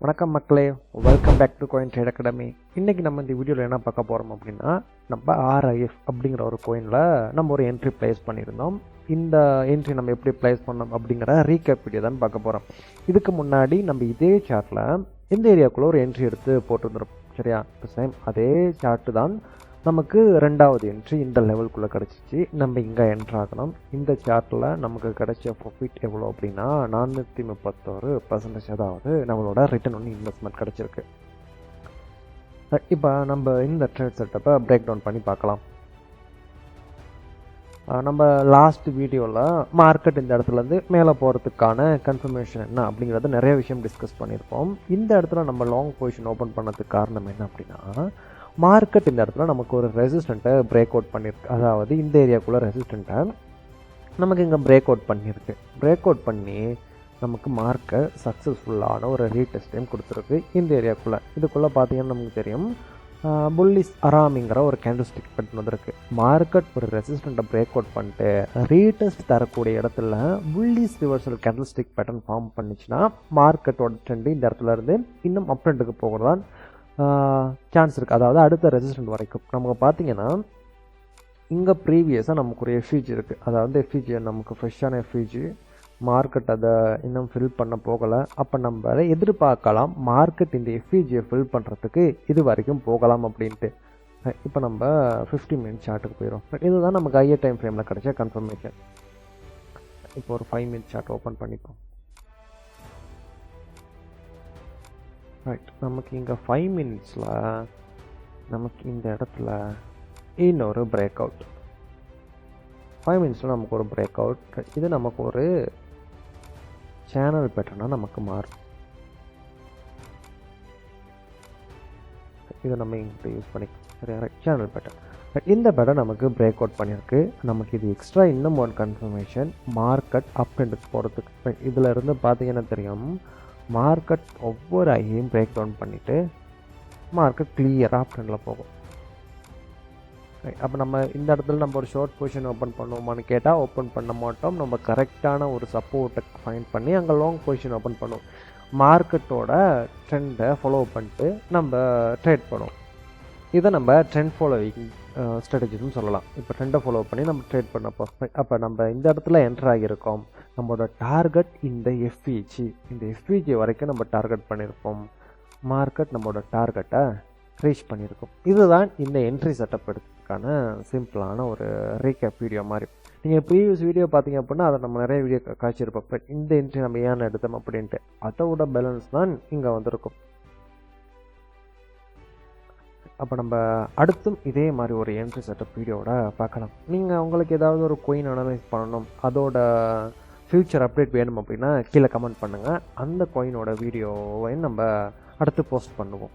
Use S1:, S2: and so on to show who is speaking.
S1: வணக்கம் மக்களே, welcome back to coin trade academy. இன்றைக்கி நம்ம இந்த வீடியோவில் என்ன பார்க்க போகிறோம் அப்படின்னா, நம்ம RIF அப்படிங்கிற ஒரு கோயினில் நம்ம ஒரு என்ட்ரி ப்ளேஸ் பண்ணியிருந்தோம். இந்த என்ட்ரி நம்ம எப்படி ப்ளேஸ் பண்ணோம் அப்படிங்கிற ரீகேப் வீடியோ தான் பார்க்க போகிறோம். இதுக்கு முன்னாடி நம்ம இதே சார்ட்டில் இந்த ஏரியாவுக்குள்ளே ஒரு என்ட்ரி எடுத்து போட்டிருந்துடும். சரியா? சேம் அதே சார்ட்டு தான் நமக்கு ரெண்டாவது என்ட்ரி இந்த லெவலுக்குள்ளே கிடச்சிச்சு. நம்ம இங்கே என்ட்ரு ஆகணும். இந்த சார்ட்டில் நமக்கு கிடைச்ச ப்ராஃபிட் எவ்வளோ அப்படின்னா 431%, அதாவது நம்மளோட ரிட்டர்ன் ஒன்று இன்வெஸ்ட்மெண்ட் கிடச்சிருக்கு. இப்போ நம்ம இந்த ட்ரேட் செட்டப்பை பிரேக் டவுன் பண்ணி பார்க்கலாம். நம்ம லாஸ்ட் வீடியோவில் மார்க்கெட் இந்த இடத்துலேருந்து மேலே போகிறதுக்கான கன்ஃபர்மேஷன் என்ன அப்படிங்கிறத நிறைய விஷயம் டிஸ்கஸ் பண்ணியிருப்போம். இந்த இடத்துல நம்ம லாங் பொசிஷன் ஓப்பன் பண்ணதுக்கு காரணம் என்ன அப்படின்னா, மார்க்கெட் இந்த இடத்துல நமக்கு ஒரு ரெசிஸ்டண்ட்டை பிரேக் அவுட் பண்ணியிருக்கு. அதாவது இந்த ஏரியாக்குள்ளே ரெசிஸ்டண்ட்டை நமக்கு இங்கே பிரேக் அவுட் பண்ணியிருக்கு. பிரேக் அவுட் பண்ணி நமக்கு மார்க்கெட் சக்ஸஸ்ஃபுல்லான ஒரு ரீடெஸ்ட் டைம் கொடுத்துருக்கு இந்த ஏரியாக்குள்ளே. இதுக்குள்ளே பார்த்தீங்கன்னா நமக்கு தெரியும், புல்லிஸ் அராமிங்கிற ஒரு கேண்டில்ஸ்டிக் பேட்டர்ன் வந்திருக்கு. மார்க்கெட் ஒரு ரெசிஸ்டண்ட்டை பிரேக் அவுட் பண்ணிட்டு ரீடெஸ்ட் தரக்கூடிய இடத்துல bullish reversal candlestick pattern form பண்ணிச்சுன்னா மார்க்கெட்டோட ட்ரெண்டு இந்த இடத்துல இருந்து இன்னும் அப் ட்ரெண்டுக்கு போகிறதான் சான்ஸ் இருக்குது. அதாவது அடுத்த ரெசிஸ்டன்ட் வரைக்கும் நமக்கு பார்த்தீங்கன்னா இங்கே ப்ரீவியஸாக நமக்கு ஒரு எஃப்இஜி இருக்குது. அதாவது எஃப்இஜி நமக்கு ஃப்ரெஷ்ஷான எஃப்இஜி, மார்க்கெட் அதை இன்னும் ஃபில் பண்ண போகலை. அப்போ நம்ம அதை எதிர்பார்க்கலாம் மார்க்கெட் இந்த எஃப்இஜியை ஃபில் பண்ணுறதுக்கு இது வரைக்கும் போகலாம் அப்படின்ட்டு. இப்போ நம்ம 50 மினிட்ஸ் சார்ட்டுக்கு போயிடும். இதுதான் நமக்கு ஹையர் டைம் ஃப்ரேமில் கிடைச்ச கன்ஃபர்மேஷன். இப்போ ஒரு 5 மினிட்ஸ் சார்ட் ஓப்பன் பண்ணிப்போம். ரைட், நமக்கு இங்கே 5 மினிட்ஸில் நமக்கு இந்த இடத்துல இன்னொரு பிரேக் அவுட். 5 மினிட்ஸில் நமக்கு ஒரு பிரேக் அவுட். இது நமக்கு ஒரு சேனல் பேட்டர்னாக நமக்கு மாறும். இதை நம்ம இங்கிட்ட யூஸ் பண்ணிக்கலாம். சரியா? Channel pattern. இந்த பேட்டர்ன் நமக்கு பிரேக் அவுட் பண்ணியிருக்கு. நமக்கு இது எக்ஸ்ட்ரா இன்னும் ஒரு கன்ஃபர்மேஷன் மார்க்கெட் அப் ட்ரெண்டுக்கு போகிறதுக்கு. இதில் இருந்து பார்த்தீங்கன்னா தெரியும், மார்க்கெட் ஒவ்வொரு ஐயையும் பிரேக் டவுன் பண்ணிவிட்டு மார்க்கெட் கிளியராக அப் ட்ரெண்டில் போகும். அப்போ நம்ம இந்த இடத்துல நம்ம ஒரு ஷார்ட் பொசிஷன் ஓப்பன் பண்ணுவோமான்னு கேட்டால் ஓப்பன் பண்ண மாட்டோம். நம்ம கரெக்டான ஒரு சப்போர்ட்டை ஃபைண்ட் பண்ணி அங்கே லாங் பொசிஷன் ஓப்பன் பண்ணுவோம். மார்க்கெட்டோட ட்ரெண்டை ஃபாலோ பண்ணிட்டு நம்ம ட்ரேட் பண்ணுவோம். இதை நம்ம ட்ரெண்ட் ஃபாலோவிங் ஸ்ட்ராட்டஜின்னு சொல்லலாம். இப்போ ட்ரெண்டை ஃபாலோ பண்ணி நம்ம ட்ரேட் பண்ணப்போ அப்போ நம்ம இந்த இடத்துல என்டர் ஆகியிருக்கோம். நம்மளோட டார்கெட் இந்த எஃப்இஜி வரைக்கும் நம்ம டார்கெட் பண்ணியிருப்போம். மார்க்கெட் நம்மளோட டார்கெட்டை ரீச் பண்ணியிருக்கோம். இதுதான் இந்த என்ட்ரி செட்டப் எடுக்கிறதுக்கான சிம்பிளான ஒரு ரீகேப் வீடியோ மாதிரி. நீங்கள் ப்ரீவியஸ் வீடியோ பார்த்தீங்க அப்படின்னா அதை நம்ம நிறைய வீடியோ காய்ச்சிருப்போம். இந்த என்ட்ரி நம்ம ஏன் எடுத்தோம் அப்படின்ட்டு அதோட பேலன்ஸ் தான் இங்கே வந்திருக்கும். அப்போ நம்ம அடுத்தும் இதே மாதிரி ஒரு என்ட்ரி செட்டப் வீடியோவோட பார்க்கலாம். நீங்கள் உங்களுக்கு ஏதாவது ஒரு கோயின் அனலைஸ் பண்ணணும், அதோட ஃப்யூச்சர் அப்டேட் வேணும் அப்படின்னா கீழே கமெண்ட் பண்ணுங்கள். அந்த கோயினோட வீடியோவை நம்ம அடுத்து போஸ்ட் பண்ணுவோம்.